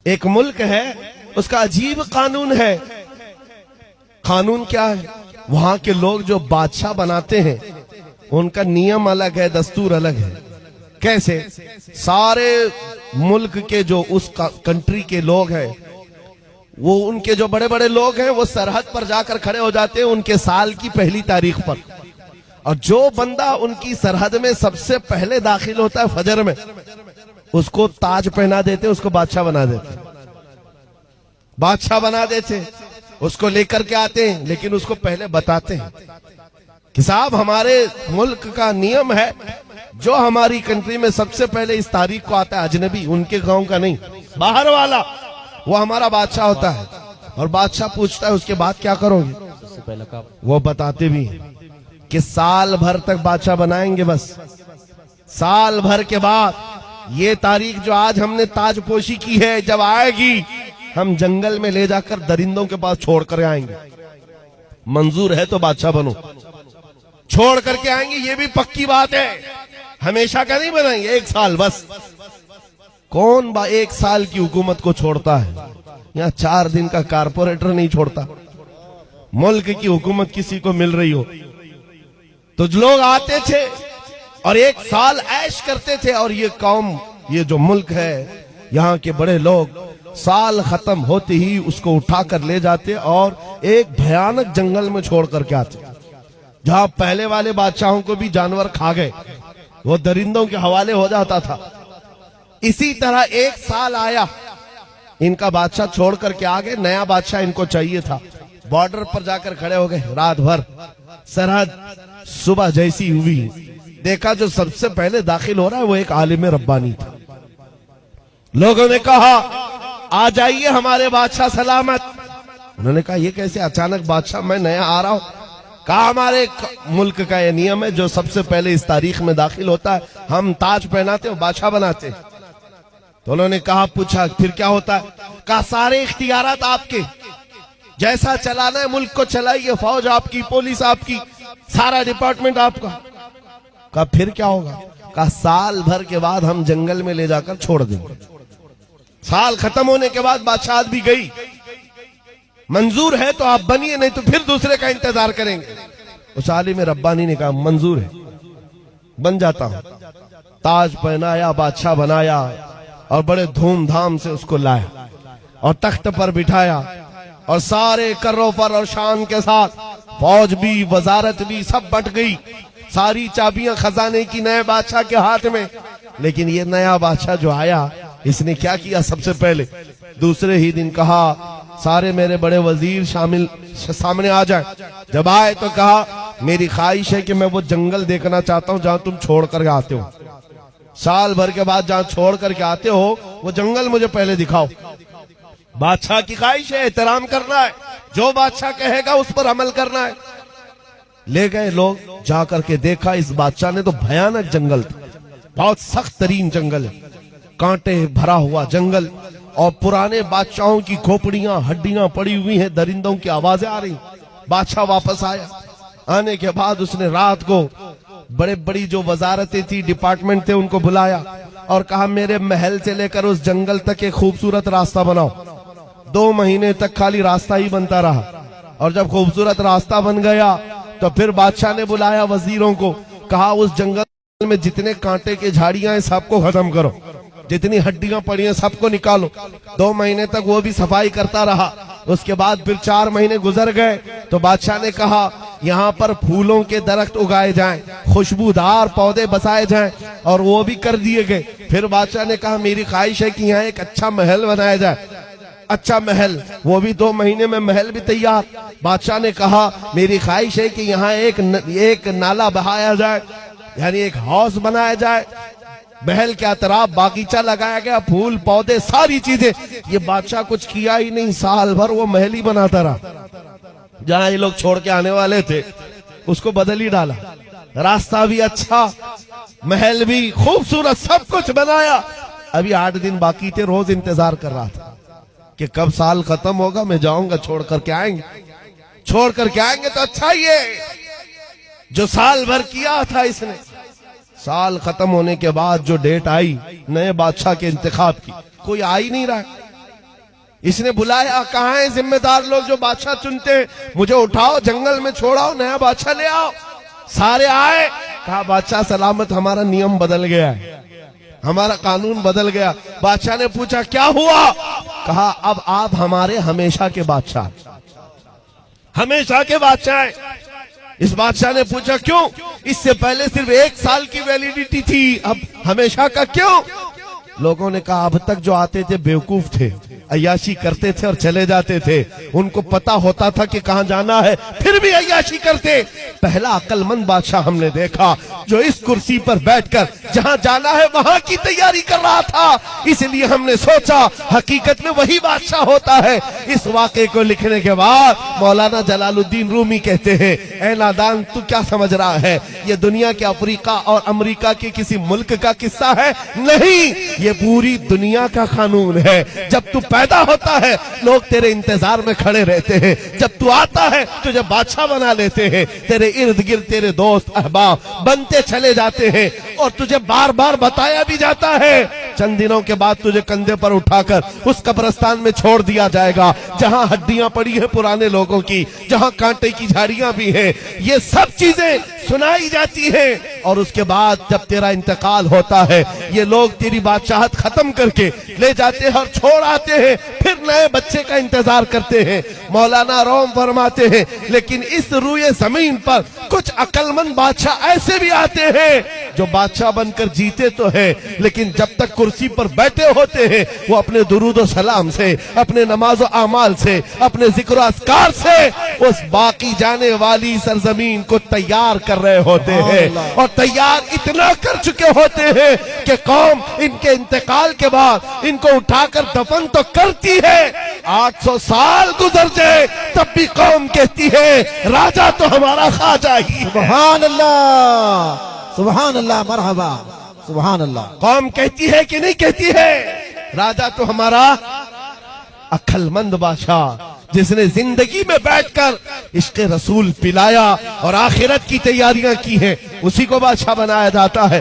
एक मुल्क है, उसका अजीब कानून है। कानून क्या है? वहां के लोग जो बादशाह बनाते हैं उनका नियम अलग है, दस्तूर अलग है। कैसे? सारे मुल्क के जो उस कंट्री के लोग हैं, वो उनके जो बड़े बड़े लोग हैं वो सरहद पर जाकर खड़े हो जाते हैं उनके साल की पहली तारीख पर। और जो बंदा उनकी सरहद में सबसे पहले दाखिल होता है फजर में, उसको ताज पहना देते, उसको बादशाह बना देते। बादशाह बना देते, उसको लेकर के आते हैं, लेकिन उसको पहले बताते हैं कि साहब हमारे मुल्क का नियम है, जो हमारी कंट्री में सबसे पहले इस तारीख को आता है अजनबी, उनके गांव का नहीं, बाहर वाला, वो हमारा बादशाह होता है। और बादशाह पूछता है उसके बाद क्या करोगे? सबसे पहले वो बताते भी हैं कि साल भर तक बादशाह बनाएंगे, बस साल भर के बाद ये तारीख जो आज हमने ताजपोशी की है, जब आएगी हम जंगल में ले जाकर दरिंदों के पास छोड़ कर आएंगे। मंजूर है तो बादशाह बनो, छोड़ करके आएंगे, ये भी पक्की बात है। हमेशा का नहीं बनाएंगे, एक साल बस। कौन एक साल की हुकूमत को छोड़ता है? यहाँ 4 दिन का कारपोरेटर नहीं छोड़ता। मुल्क की हुकूमत किसी को मिल रही हो तो लोग आते थे और एक साल ऐश करते थे। और ये कौम, ये जो मुल्क है, यहाँ के बड़े लोग साल खत्म होते ही उसको उठाकर ले जाते और एक भयानक जंगल में छोड़ करके आते, जहां पहले वाले बादशाहों को भी जानवर खा गए, वो दरिंदों के हवाले हो जाता था। इसी तरह एक साल आया, इनका बादशाह छोड़ करके आ गए, नया बादशाह इनको चाहिए था। बॉर्डर पर जाकर खड़े हो गए, रात भर सरहद। सुबह जैसी हुई, देखा जो सबसे पहले दाखिल हो रहा है वो एक आलिम रब्बानी था। लोगों ने कहा आ जाइए हमारे बादशाह सलामत। उन्होंने कहा ये कैसे अचानक बादशाह, मैं नया आ रहा हूं। कहा हमारे मुल्क का ये नियम है, जो सबसे पहले इस तारीख में दाखिल होता है हम ताज पहनाते हैं, बादशाह बनाते हैं। तो उन्होंने कहा, पूछा फिर क्या होता है? कहा सारे इख्तियारात आपके, जैसा चलाना है मुल्क को चलाइए, फौज आपकी, पुलिस आपकी, सारा डिपार्टमेंट आपका। कहा फिर क्या होगा? कहा साल भर के बाद हम जंगल में ले जाकर छोड़ देंगे। साल खत्म होने के बाद बादशाह भी गई, मंजूर है तो आप बनिए, नहीं तो फिर दूसरे का इंतजार करेंगे। उस आलिम रब्बानी ने कहा मंजूर है, बन जाता हूं। ताज पहनाया, बादशाह बनाया और बड़े धूमधाम से उसको लाया और तख्त पर बिठाया और सारे कर्रों पर और शान के साथ फौज भी, वजारत भी, सब बट गई। सारी चाबियां खजाने की नए बादशाह के हाथ में। लेकिन ये नया बादशाह जो आया, इसने क्या किया? सबसे पहले दूसरे ही दिन कहा सारे मेरे बड़े वजीर सामने आ जाए। जब आए तो कहा मेरी ख्वाहिश है कि मैं वो जंगल देखना चाहता हूं जहां तुम छोड़ कर आते हो। साल भर के बाद जहां छोड़ करके आते हो वो जंगल मुझे पहले दिखाओ। बादशाह की ख्वाहिश है, एहतराम करना है, जो बादशाह कहेगा उस पर अमल करना है। ले गए लोग, जाकर के देखा इस बादशाह ने तो भयानक जंगल था, बहुत सख्त तरीन जंगल है, कांटे भरा हुआ जंगल, और पुराने बादशाहों की खोपड़ियां, हड्डियां पड़ी हुई हैं, दरिंदों की आवाजें आ रही। बादशाह वापस आया। आने के बाद उसने रात को बड़े बड़ी जो वजारतें थी, डिपार्टमेंट थे, उनको बुलाया और कहा मेरे महल से लेकर उस जंगल तक एक खूबसूरत रास्ता बनाओ। 2 महीने तक खाली रास्ता ही बनता रहा। और जब खूबसूरत रास्ता बन गया तो फिर बादशाह ने बुलाया वजीरों को, कहा उस जंगल में जितने कांटे के झाड़ियां हैं सबको खत्म करो, जितनी हड्डियां पड़ी हैं सबको निकालो। 2 महीने तक वो भी सफाई करता रहा। उसके बाद फिर 4 महीने गुजर गए तो बादशाह ने कहा यहाँ पर फूलों के दरख्त उगाए जाएं, खुशबूदार पौधे बसाए जाएं, और वो भी कर दिए गए। फिर बादशाह ने कहा मेरी ख्वाहिश है कि यहाँ एक अच्छा महल बनाया जाए। अच्छा महल, वो भी 2 महीने में महल भी तैयार। बादशाह ने कहा मेरी ख्वाहिश है कि यहाँ एक नाला बहाया जाए, यानी एक हाउस बनाया जाए, महल के अतराफ बागीचा लगाया गया, फूल पौधे सारी चीजें। ये बादशाह कुछ किया ही नहीं, साल भर वो महल ही बनाता रहा। जहां ये लोग छोड़ के आने वाले थे उसको बदल ही डाला, रास्ता भी अच्छा, महल भी खूबसूरत, सब कुछ बनाया। अभी 8 दिन बाकी थे, रोज इंतजार कर रहा था कि कब साल खत्म होगा, मैं जाऊंगा, छोड़ करके आएंगे। छोड़ करके आएंगे तो अच्छा ही है, जो साल भर किया था इसने। साल खत्म होने के बाद जो डेट आई नए बादशाह के इंतखाब की, कोई आ ही नहीं रहा। इसने बुलाया, कहाँ है जिम्मेदार लोग जो बादशाह चुनते हैं, मुझे उठाओ जंगल में छोड़ाओ, नया बादशाह ले आओ। सारे आए, कहा बादशाह सलामत, हमारा नियम बदल गया है, हमारा कानून बदल गया। बादशाह ने पूछा क्या हुआ? कहा अब आप हमारे हमेशा के बादशाह, हमेशा के बादशाह हैं। इस बादशाह ने पूछा क्यों? इससे पहले सिर्फ 1 साल की वैलिडिटी थी, अब हमेशा का क्यों? लोगों ने कहा अब तक जो आते थे बेवकूफ थे, अय्याशी करते थे और चले जाते थे, उनको पता होता था कि कहां जाना है, फिर भी अय्याशी करते। पहला अक्लमंद बादशाह हमने देखा जो इस कुर्सी पर बैठकर जहां जाना है वहां की तैयारी कर रहा था, इसलिए हमने सोचा हकीकत में वही बादशाह होता है। इस वाक़े को लिखने के बाद मौलाना जलालुद्दीन रूमी कहते हैं, ऐ नादान तू क्या समझ रहा है, ये दुनिया के अफ्रीका और अमेरिका के किसी मुल्क का किस्सा है? नहीं, ये पूरी दुनिया का कानून है। जब तू पैदा होता है लोग तेरे इंतजार में खड़े रहते हैं, जब तू आता है तुझे बादशाह बना लेते हैं, तेरे इर्द गिर्द तेरे दोस्त अहबाब बनते चले जाते हैं और तुझे बार बार बताया भी जाता है। चंद दिनों के बाद तुझे कंधे पर उठाकर उस कब्रिस्तान में छोड़ दिया जाएगा जहां हड्डियां पड़ी हैं पुराने लोगों की, जहां कांटे की झाड़ियां भी हैं। ये सब चीजें सुनाई जाती हैं और उसके बाद जब तेरा इंतकाल होता है ये लोग तेरी बादशाहत खत्म करके ले जाते हैं और छोड़ आते हैं, फिर नए बच्चे का इंतजार करते हैं। मौलाना रोम फरमाते हैं लेकिन इस रूए जमीन पर कुछ अक्लमंद बादशाह ऐसे भी आते हैं जो बादशाह बनकर जीते तो है लेकिन जब तक कुर्सी पर बैठे होते हैं वो अपने दुरूद सलाम से, अपने नमाज आमाल से, अपने जिक्र अस्कार से उस बाकी जाने वाली सरजमीन को तैयार कर रहे होते हैं और तैयार इतना कर चुके होते हैं कि कौम इनके इंतकाल के बाद इनको उठाकर दफन तो करती है, 800 साल गुजर जाए तब भी कौम कहती है राजा तो हमारा ख्वाजा ही। सुभान अल्लाह, सुभान अल्लाह, मरहबा, सुभान अल्लाह। कौम कहती है कि नहीं कहती है? राजा तो हमारा अक्लमंद बादशाह जिसने जिंदगी में बैठकर इश्क़ रसूल पिलाया और आखिरत की तैयारियां की हैं, उसी को बादशाह बनाया जाता है।